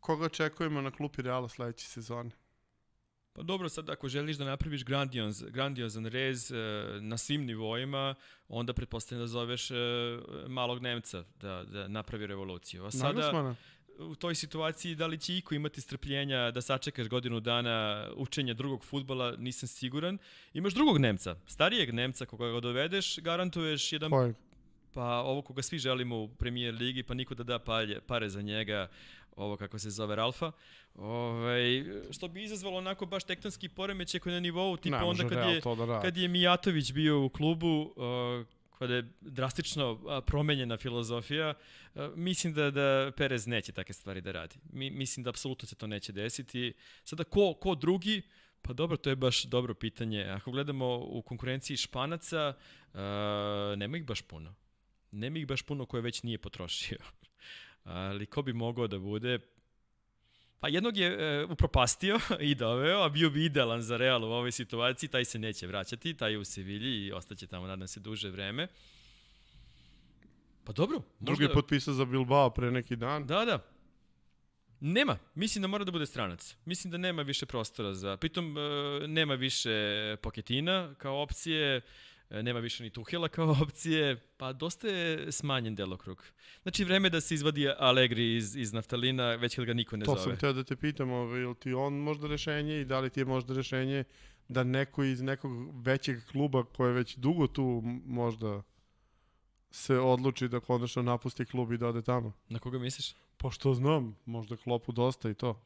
koga očekujemo na klupi Reala sledeće sezone? Pa dobro, sad ako želiš da napraviš grandiozan rez na svim nivoima, onda pretpostavljam da zoveš malog Nemca da napravi revoluciju. A sada Naglasmana? u toj situaciji da li će iko imati strpljenja da sačekaš godinu dana učenja drugog fudbala, nisam siguran. Imaš drugog Nemca, starijeg Nemca koga ga dovedeš, garantuješ jedan... Kojeg? Pa ovo koga svi želimo u Premier ligi, pa niko da pare za njega, ovo kako se zove Ralfa, što bi izazvalo onako baš tektonski poremećaj koji je na nivou, tipa onda kad je Mijatović bio u klubu, kada je drastično promenjena filozofija, mislim da Perez neće takve stvari da radi. Mislim da apsolutno se to neće desiti. Sada ko drugi? Pa dobro, to je baš dobro pitanje. Ako gledamo u konkurenciji Španaca, nema ih baš puno. Nema ih baš puno koje već nije potrošio. Ali ko bi mogao da bude? Pa jednog je upropastio i doveo, a bio bi idealan za Real u ovoj situaciji. Taj se neće vraćati, taj je u Sevilji i ostaće tamo, nadam se, duže vreme. Pa dobro. Drugi je potpisao za Bilbao pre neki dan. Da. Nema. Mislim da mora da bude stranac. Mislim da nema više prostora za... Pritom nema više Pochetina kao opcije, nema više ni Tuhela kao opcije, pa dosta je smanjen delokrug. Znači vreme da se izvadi Allegri iz naftalina, već kad ga niko ne zove. To sam htio da te pitam, je li ti on možda rešenje i da li ti je možda rešenje da neko iz nekog većeg kluba koje je već dugo tu možda se odluči da konačno napusti klub i da ode tamo? Na koga misliš? Pa što znam, možda Klopu dosta i to.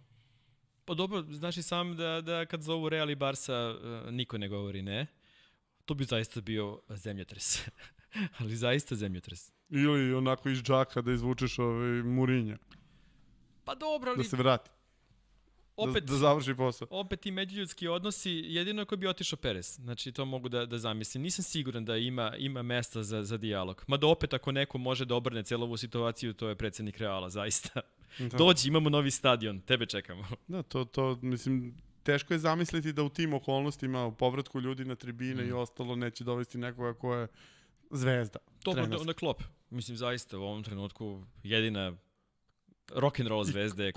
Pa dobro, znaš i sam da kad zovu Real i Barsa niko ne govori ne. To bi zaista bio zemljotres. Ali zaista zemljotres. Ili onako iz džaka da izvučeš Murinja. Pa dobro, ali... Da se vrati. Opet, da završi posao. Opet i međuljudski odnosi, jedino ako bi otišao Perez. Znači, to mogu da zamislim. Nisam siguran da ima mesta za dijalog. Mada opet, ako neko može da obrne celu ovu situaciju, to je predsjednik Reala, zaista. Da. Dođi, imamo novi stadion, tebe čekamo. Da, to mislim, teško je zamisliti da u tim okolnostima, u povratku ljudi na tribine i ostalo, neće dovesti nekoga ko je zvezda. To onda Klopp. Mislim, zaista, u ovom trenutku jedina rock'n'roll zvezda je